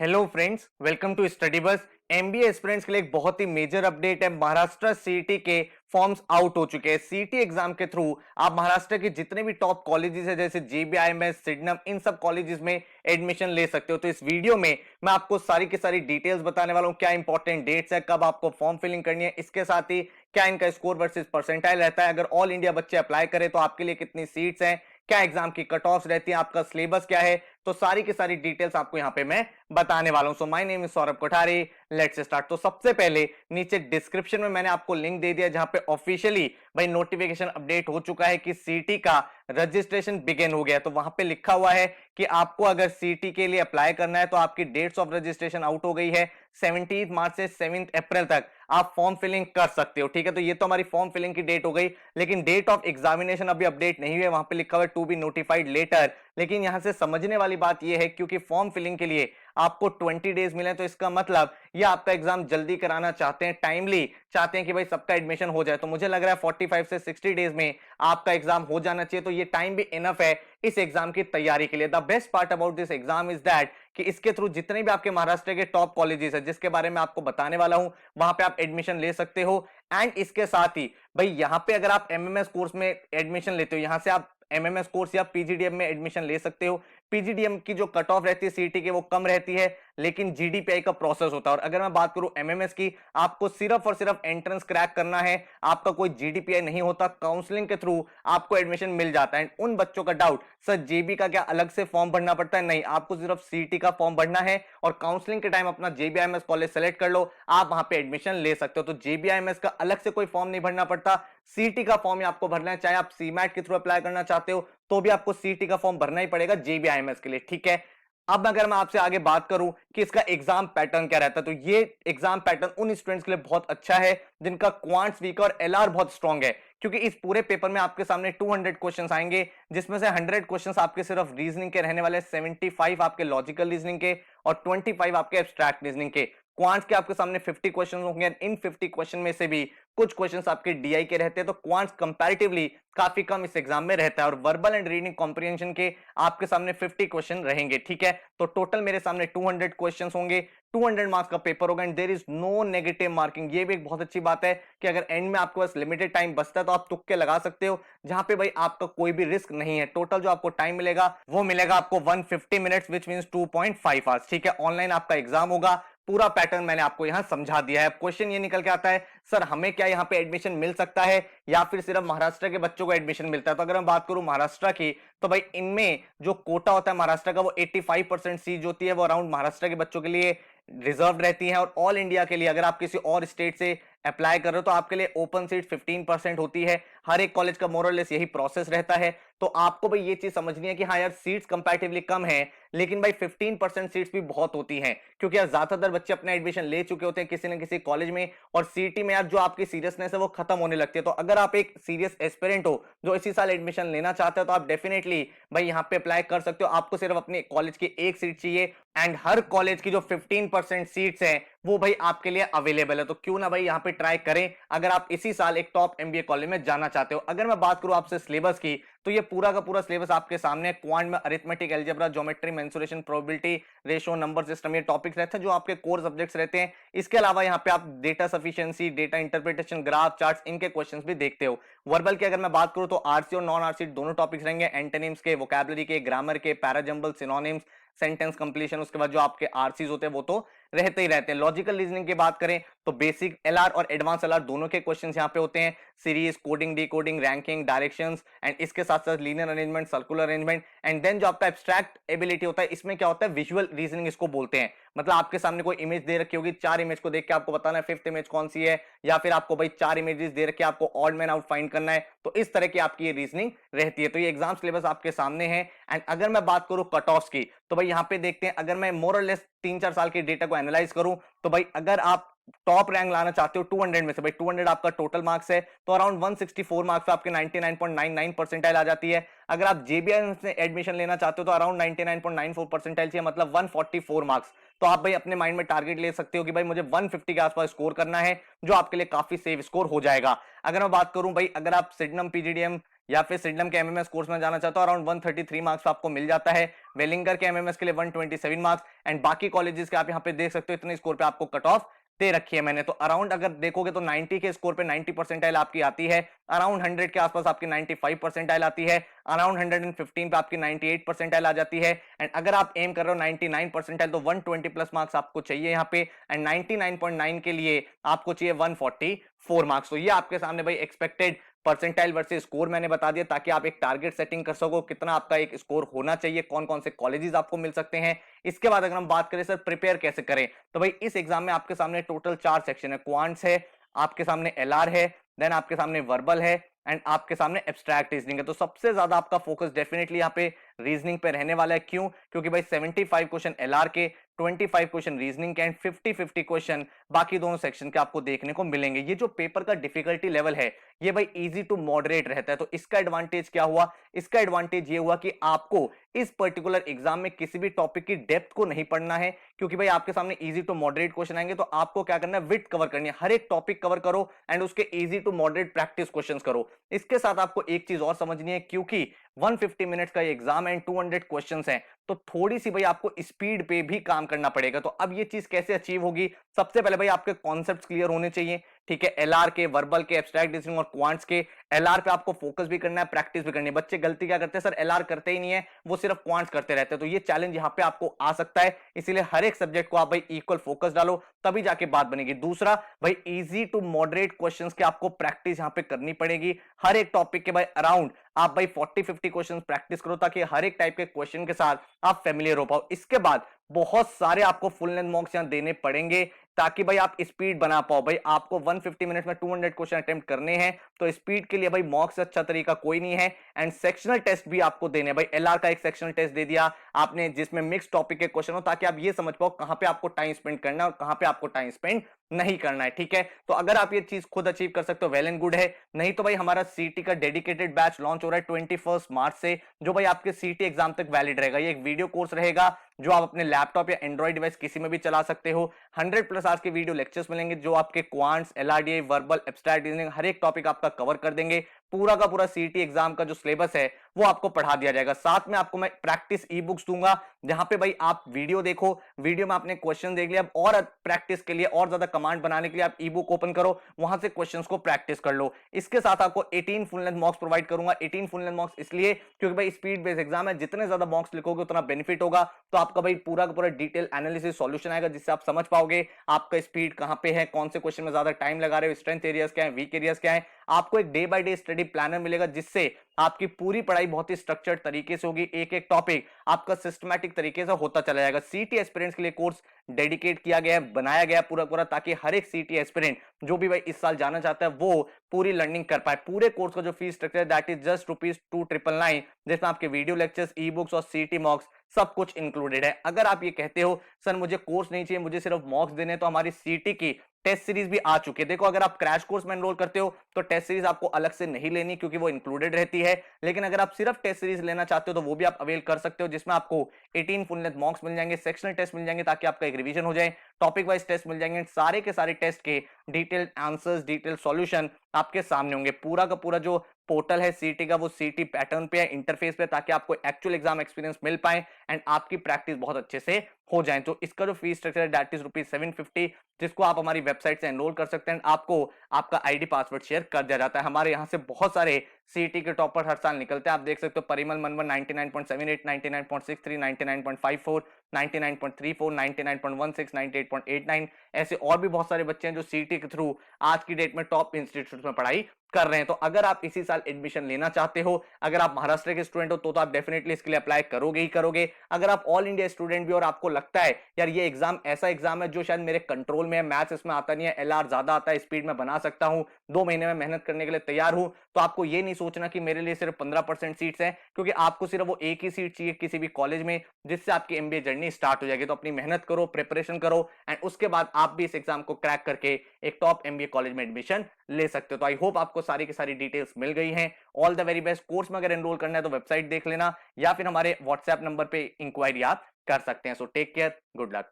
Hello friends, welcome to study bus. MBA aspirants के लिए एक बहुत ही मेजर अपडेट है। महाराष्ट्र सीईटी के फॉर्म्स आउट हो चुके हैं। सीईटी एग्जाम के थ्रू आप महाराष्ट्र के जितने भी टॉप कॉलेजेस है जैसे जेबीआईएमएस, सिडनम, इन सब कॉलेजेस में एडमिशन ले सकते हो। तो इस वीडियो में मैं आपको सारी की सारी डिटेल्स बताने वाला हूं। क्या इंपॉर्टेंट डेट्स है, कब आपको फॉर्म फिलिंग करनी है, इसके साथ ही क्या इनका स्कोर वर्सेस परसेंटाइल रहता है, अगर ऑल इंडिया बच्चे अप्लाई करें तो आपके लिए कितनी सीट्स हैं, क्या एग्जाम की कट ऑफ रहती है, आपका सिलेबस क्या है, तो सारी की सारी डिटेल्स आपको यहां पे मैं बताने वाला हूं। So my name is Saurabh Kothari, let's start. तो सबसे पहले नीचे डिस्क्रिप्शन में मैंने आपको लिंक दे दिया जहां पे ऑफिशियली भाई नोटिफिकेशन अपडेट हो चुका है कि सीटी का रजिस्ट्रेशन बिगिन हो गया। तो वहां पे लिखा हुआ है कि आपको अगर सीटी के लिए अप्लाई करना है तो आपकी डेट्स ऑफ रजिस्ट्रेशन आउट हो गई है। 17 मार्च से 7 अप्रैल तक आप फॉर्म फिलिंग कर सकते हो। ठीक है, तो ये तो हमारी फॉर्म फिलिंग की डेट हो गई, लेकिन डेट ऑफ एग्जामिनेशन अभी अपडेट नहीं हुई है। वहां पे लिखा हुआ है टू बी नोटिफाइड लेटर। लेकिन यहां से समझने वाली बात यह है क्योंकि फॉर्म फिलिंग के लिए आपको 20 डेज मिले, तो इसका मतलब ये आपका एग्जाम जल्दी कराना चाहते हैं, टाइमली चाहते हैं कि भाई सबका एडमिशन हो जाए। तो मुझे लग रहा है 45 से 60 डेज में आपका एग्जाम हो जाना चाहिए। तो ये टाइम भी इनफ है इस एग्जाम की तैयारी के लिए। The best part about this exam is that कि इसके थ्रू जितने भी आपके महाराष्ट्र के टॉप कॉलेजेस है जिसके बारे में आपको बताने वाला हूं, वहां पे आप एडमिशन ले सकते हो। एंड इसके साथ ही भाई यहां पे अगर आप एमएमएस कोर्स में एडमिशन लेते हो, यहां से आप एमएमएस कोर्स या पीजीडीएम में एडमिशन ले सकते हो। पीजीडीएम की जो कट ऑफ रहती है सीईटी के वो कम रहती है, लेकिन जीडीपीआई का प्रोसेस होता है। और अगर मैं बात करूं एमएमएस की, आपको सिर्फ और सिर्फ एंट्रेंस क्रैक करना है, आपका कोई जीडीपीआई नहीं होता, काउंसलिंग के थ्रू आपको एडमिशन मिल जाता है। उन बच्चों का डाउट, सर जेबी का क्या अलग से फॉर्म भरना पड़ता है? नहीं, आपको सिर्फ सीईटी का फॉर्म भरना है और काउंसलिंग के टाइम अपना जेबीआईएमएस कॉलेज सेलेक्ट कर लो, आप वहां पे एडमिशन ले सकते हो। तो जेबीआईएमएस का अलग से कोई फॉर्म नहीं भरना पड़ता, सीईटी का फॉर्म आपको भरना है। चाहे आप सीमैट के थ्रू अप्लाई करना चाहते हो तो भी आपको सीईटी का फॉर्म भरना ही पड़ेगा जेबीआईएमएस के लिए। ठीक है, अब अगर मैं आपसे आगे बात करूं कि इसका एग्जाम पैटर्न क्या रहता है, तो ये एग्जाम पैटर्न उन स्टूडेंट्स के लिए बहुत अच्छा है जिनका क्वांट्स वीक और एलआर बहुत स्ट्रांग है, क्योंकि इस पूरे पेपर में आपके सामने 200 क्वेश्चंस आएंगे, जिसमें से 100 क्वेश्चंस आपके सिर्फ रीजनिंग के रहने वाले, 75 आपके लॉजिकल रीजनिंग के और 25 आपके एब्स्ट्रैक्ट रीजनिंग के। क्वांट्स के आपके सामने 50 क्वेश्चन होंगे। इन 50 क्वेश्चन में से भी कुछ क्वेश्चंस आपके डीआई के रहते हैं, तो क्वांट्स कंपैरेटिवली काफी कम इस एग्जाम में रहता है। और वर्बल एंड रीडिंग कॉम्प्रिहेंशन के आपके सामने 50 क्वेश्चन रहेंगे। ठीक है, तो टोटल मेरे सामने 200 क्वेश्चंस होंगे, 200 मार्क्स का पेपर होगा and there is no negative marking. ये भी एक बहुत अच्छी बात है कि अगर एंड में आपके पास लिमिटेड टाइम बचता है तो आप तुक्के लगा सकते हो, जहां पे भाई आपका कोई भी रिस्क नहीं है। टोटल जो आपको टाइम मिलेगा वो मिलेगा आपको 150 मिनट्स, विच मींस 2.5 आवर्स। ठीक है, ऑनलाइन आपका एग्जाम होगा। पूरा पैटर्न मैंने आपको यहां समझा दिया है। अब क्वेश्चन ये निकल के आता है, सर हमें क्या यहां पे एडमिशन मिल सकता है या फिर सिर्फ महाराष्ट्र के बच्चों को एडमिशन मिलता है? तो अगर मैं बात करूं महाराष्ट्र की, तो भाई इनमें जो कोटा होता है महाराष्ट्र का, वो 85% सीट होती है वो अराउंड महाराष्ट्र के बच्चों के लिए रिजर्व रहती है। और ऑल इंडिया के लिए अगर आप किसी और स्टेट से अप्लाई कर रहे हो तो आपके लिए ओपन सीट 15% होती है। हर एक कॉलेज का मोरलेस यही प्रोसेस रहता है। तो आपको भाई ये चीज समझनी है कि हाँ यार, सीट्स कंपैरेटिवली कम है, लेकिन भाई 15% सीट्स भी बहुत होती हैं, क्योंकि यार ज्यादातर बच्चे अपना एडमिशन ले चुके होते हैं किसी न किसी कॉलेज में, और सीटी में यार जो आपकी सीरियसनेस है वो खत्म होने लगती है। तो अगर आप एक सीरियस एस्पिरेंट हो जो इसी साल एडमिशन लेना चाहते हो, तो आप डेफिनेटली भाई यहाँ पे अप्लाई कर सकते हो। आपको सिर्फ अपने कॉलेज की एक सीट चाहिए एंड हर कॉलेज की जो 15% सीट्स हैं वो भाई आपके लिए अवेलेबल है। तो क्यों ना भाई यहाँ पे ट्राई करें अगर आप इसी साल एक टॉप एमबीए कॉलेज में जाना चाहते हो। अगर मैं बात करूं आपसे सिलेबस की, तो ये पूरा का पूरा सिलेबस आपके सामने है। क्वांट में arithmetic, algebra, geometry, mensuration, probability, ratio, number system, ये टॉपिक्स रहते हैं जो आपके कोर सब्जेक्ट्स रहते हैं। इसके अलावा यहाँ पे आप data sufficiency, data interpretation, graph, charts, इनके क्वेश्चंस भी देखते हो। वर्बल की अगर मैं बात करूं तो आरसी और नॉन आरसी दोनों टॉपिक्स रहेंगे, एंटोनिम्स के, वोकैबुलरी के, ग्रामर के, पैराजंबल, सिनोनिम्स, सेंटेंस कंप्लीशन। उसके बाद जो आपके आरसीज होते हैं वो तो रहते ही रहते हैं। लॉजिकल रीजनिंग की बात करें तो बेसिक एलआर और एडवांस एलआर दोनों के क्वेश्चंस यहां पे होते हैं। Series, coding, decoding, ranking, directions and इसके साथ साथ linear arrangement, circular arrangement. And then जो आपका एब्स्ट्रैक्ट एबिलिटी होता है, इसमें क्या होता है, विजुअल रीजनिंग इसको बोलते हैं। मतलब आपके सामने कोई इमेज दे रखी होगी, 4 इमेज को देख के आपको बताना है फिफ्थ इमेज कौन सी है, या फिर आपको भाई 4 इमेजेस दे रखे आपको ऑड मैन आउट फाइंड करना है। तो इस तरह की आपकी ये रीजनिंग रहती है। तो ये एग्जाम सिलेबस आपके सामने है। एंड अगर मैं बात करूं कट ऑफ की, तो भाई यहां पे देखते हैं, अगर मैं मोर और लेस 3-4 साल के डेटा को एनालाइज करूं, तो भाई अगर आप टॉप रैंक लाना चाहते हो 200 में से, भाई 200 आपका टोटल मार्क्स है, तो अराउंड 164 मार्क्स पे आपके 99.99 परसेंटाइल आ जाती है। अगर आप जेबीआई से एडमिशन लेना चाहते हो तो अराउंड 99.94 परसेंटाइल चाहिए, मतलब 144 मार्क्स। तो आप भाई अपने माइंड में टारगेट ले सकते हो कि भाई मुझे 150 के आसपास स्कोर करना है, जो आपके लिए काफी सेफ स्कोर हो जाएगा। अगर मैं बात करूं भाई, अगर आप सिडनम, पीजीडीएम या फिर सिडलम के एमएमएस कोर्स में जाना चाहते हो अराउंड 133 मार्क्स आपको मिल जाता है। वेलिंगर के एमएमएस के लिए 127 मार्क्स एंड बाकी कॉलेजेस के आप यहाँ पे देख सकते हो इतने स्कोर पे आपको कट ऑफ दे रखी है मैंने। तो अराउंड अगर देखोगे तो 90 के स्कोर पे 90 परसेंटाइल आपकी आती है, अराउंड 100 के आसपास आपकी 95 परसेंटाइल आती है, अराउंड 115 पे आपकी 98 परसेंटाइल आ जाती है। एंड अगर आप एम कर रहे हो 99 परसेंटाइल तो 120 प्लस मार्क्स आपको चाहिए यहाँ पे, एंड 99.9 के लिए आपको चाहिए 144 मार्क्स। तो ये आपके सामने भाई एक्सपेक्टेड परसेंटाइल वर्सेस स्कोर मैंने बता दिया, ताकि आप एक टारगेट सेटिंग कर सको कितना आपका एक स्कोर होना चाहिए, कौन कौन से कॉलेजेस आपको मिल सकते हैं। इसके बाद अगर हम बात करें सर प्रिपेयर कैसे करें, तो भाई इस एग्जाम में आपके सामने टोटल 4 सेक्शन है। क्वांट्स है, आपके सामने एलआर है, देन आपके सामने वर्बल है एंड आपके सामने एब्स्ट्रैक्ट रीजनिंग है। तो सबसे ज्यादा आपका फोकस डेफिनेटली यहाँ पे रीजनिंग पे रहने वाला है। क्यों? क्योंकि भाई 75 क्वेश्चन एलआर के, 25 क्वेश्चन रीजनिंग के एंड 50-50 क्वेश्चन बाकी दोनों सेक्शन के आपको देखने को मिलेंगे। ये जो पेपर का डिफिकल्टी लेवल है ये भाई इजी टू मॉडरेट रहता है। तो इसका एडवांटेज क्या हुआ? इसका एडवांटेज ये हुआ कि आपको इस पर्टिकुलर एग्जाम में किसी भी टॉपिक की डेप्थ को नहीं पढ़ना है, क्योंकि भाई आपके सामने इजी टू मॉडरेट क्वेश्चन आएंगे। तो आपको क्या करना है, विड्थ कवर करनी है, हर एक टॉपिक कवर करो एंड उसके easy to moderate practice questions करो। इसके साथ आपको एक चीज और समझनी है, क्योंकि 150 मिनट्स का ये एग्जाम है, 200 क्वेश्चंस हैं, तो थोड़ी सी भाई आपको स्पीड पे भी काम करना पड़ेगा। तो अब ये चीज कैसे अचीव होगी? सबसे पहले भाई आपके कॉन्सेप्ट्स क्लियर होने चाहिए, ठीक है। एलआर के, वर्बल के, एब्स्ट्रैक्ट रीजनिंग और क्वांट्स के। एलआर पे आपको फोकस भी करना है, प्रैक्टिस भी करनी है। बच्चे गलती क्या करते हैं सर, एलआर करते ही नहीं है, वो सिर्फ क्वांट्स करते रहते हैं। तो ये चैलेंज यहाँ पे आपको आ सकता है, इसीलिए हर एक सब्जेक्ट को आप भाई इक्वल फोकस डालो, तभी जाके बात बनेगी। दूसरा भाई इजी टू मॉडरेट क्वेश्चंस की आपको प्रैक्टिस यहाँ पे करनी पड़ेगी। हर एक टॉपिक के भाई अराउंड आप भाई 40-50 क्वेश्चन प्रैक्टिस करो, ताकि हर एक टाइप के क्वेश्चन के साथ आप फेमिलियर हो पाओ। इसके बाद बहुत सारे आपको फुल लेंथ मॉक्स यहां देने पड़ेंगे, ताकि भाई आप स्पीड बना पाओ। भाई आपको 150 मिनट्स में 200 क्वेश्चन अटेम्प्ट करने हैं, तो स्पीड के लिए भाई मॉक से अच्छा तरीका कोई नहीं है। एंड सेक्शनल टेस्ट भी आपको देने भाई, एलआर का एक सेक्शनल टेस्ट दे दिया आपने जिसमें मिक्स टॉपिक के क्वेश्चन हो, ताकि आप ये समझ पाओ कहां पे आपको टाइम स्पेंड करना है और कहां पे आपको टाइम स्पेंड नहीं करना है, ठीक है। तो अगर आप ये चीज खुद अचीव कर सकते हो वेल एंड गुड है। नहीं तो भाई हमारा सीटी का डेडिकेटेड बैच लॉन्च हो रहा है 21 मार्च से, जो भाई आपके सीटी एग्जाम तक वैलिड रहेगा। ये एक वीडियो कोर्स रहेगा जो आप अपने लैपटॉप या एंड्रॉइड डिवाइस किसी में भी चला सकते हो। 100 प्लस आज के वीडियो लेक्चर्स मिलेंगे जो आपके quants, LRDI, verbal, abstract reasoning हर एक टॉपिक आपका कवर कर देंगे। पूरा का पूरा सीटी एग्जाम का जो सिलेबस है वो आपको पढ़ा दिया जाएगा। साथ में आपको मैं प्रैक्टिस ई बुक्स दूंगा, जहां पे भाई आप वीडियो देखो, वीडियो में आपने क्वेश्चन देख लिया, और प्रैक्टिस के लिए और ज्यादा कमांड बनाने के लिए आप ई बुक ओपन करो, वहां से क्वेश्चंस को प्रैक्टिस कर लो। इसके साथ आपको 18 फुल लेंथ मॉक्स प्रोवाइड करूंगा। 18 फुल लेंथ मॉक्स इसलिए क्योंकि भाई स्पीड बेस्ड एग्जाम है, जितने ज्यादा मॉक्स लिखोगे उतना बेनिफिट होगा। तो आपका भाई पूरा का पूरा डिटेल एनालिसिस सॉल्यूशन आएगा, जिससे आप समझ पाओगे आपका स्पीड कहां पे है, कौन से क्वेश्चन में ज्यादा टाइम लगा रहे हो, स्ट्रेंथ एरियाज क्या है, वीक एरियाज क्या है। आपको एक day by day study planner मिलेगा, जिससे आपकी पूरी पढ़ाई बहुत ही स्ट्रक्चर्ड तरीके से होगी। एक एक टॉपिक आपका सिस्टमैटिक तरीके से होता चला जाएगा। सीटी एस्पिरेंट्स के लिए कोर्स डेडिकेट किया गया है, बनाया गया पूरा पूरा, ताकि हर एक सीटी एस्पिरेंट जो भी भाई इस साल जाना चाहता है वो पूरी लर्निंग कर पाए। पूरे कोर्स का जो फीस स्ट्रक्चर है दैट इज जस्ट ₹2,999, जिसमें आपके वीडियो लेक्चर्स, ई बुक्स और सीटी मॉक्स सब कुछ इंक्लूडेड है। अगर आप ये कहते हो सर मुझे कोर्स नहीं चाहिए, मुझे सिर्फ मॉक्स देने, तो हमारी सीटी की टेस्ट सीरीज भी आ चुकी है। देखो अगर आप क्रैश कोर्स में एनरोल करते हो तो टेस्ट सीरीज आपको अलग से नहीं लेनी, क्योंकि वो इंक्लूडेड रहती है। लेकिन अगर आप सिर्फ टेस्ट सीरीज लेना चाहते हो तो वो भी आप अवेल कर सकते हो, जिसमें आपको 18 फुल लेंथ मॉक्स मिल जाएंगे, सेक्शनल टेस्ट मिल जाएंगे ताकि आपका एक रिवीजन हो जाए, टॉपिक वाइज टेस्ट मिल जाएंगे, सारे के सारे टेस्ट के डिटेल्ड आंसर्स, डिटेल सॉल्यूशन आपके सामने होंगे। पूरा का पूरा जो पोर्टल है सीटी का वो सीटी पैटर्न पे है, इंटरफेस पे, ताकि आपको एक्चुअल एग्जाम एक्सपीरियंस मिल पाए एंड आपकी प्रैक्टिस बहुत अच्छे से हो जाए। तो इसका जो फीस स्ट्रक्चर है दैट इज ₹750, जिसको आप हमारी वेबसाइट से एनरोल कर सकते हैं। आपको आपका आईडी पासवर्ड शेयर कर दिया जाता है। हमारे यहाँ से बहुत सारे सीटी के टॉपर हर साल निकलते हैं। आप देख सकते हो परिमल मनवर 99.78, 99.63, 99.54, 99.34, 99.16, 98.89, ऐसे और भी बहुत सारे बच्चे हैं जो सीटी के थ्रू आज की डेट में टॉप इंस्टीट्यूट में पढ़ाई कर रहे हैं। तो अगर आप इसी साल एडमिशन लेना चाहते हो, अगर आप महाराष्ट्र के स्टूडेंट हो तो आप डेफिनेटली इसके लिए अप्लाई करोगे ही करोगे। अगर आप ऑल इंडिया स्टूडेंट भी और आपको लगता है यार ये एग्जाम ऐसा एग्जाम है जो शायद मेरे कंट्रोल में है, मैथ्स इसमें आता नहीं है, एलआर ज्यादा आता है, स्पीड में बना सकता हूं, 2 महीने में मेहनत करने के लिए तैयार हूं, तो आपको ये नहीं सोचना कि मेरे लिए सिर्फ 15% सीट्स हैं, क्योंकि आपको सिर्फ वो एक ही सीट चाहिए किसी भी कॉलेज में, जिससे आपकी एमबीए जर्नी स्टार्ट हो जाएगी। तो अपनी मेहनत करो, प्रिपरेशन करो एंड उसके बाद आप भी इस एग्जाम को क्रैक करके एक टॉप एमबीए कॉलेज में एडमिशन ले सकते हो। तो आई होप आपको सारी की सारी डिटेल्स मिल गई हैं। All the very best. Course में अगर एनरोल करना है तो वेबसाइट देख लेना, या फिर हमारे व्हाट्सएप नंबर पे इंक्वायरी आप कर सकते हैं। So take care, good luck.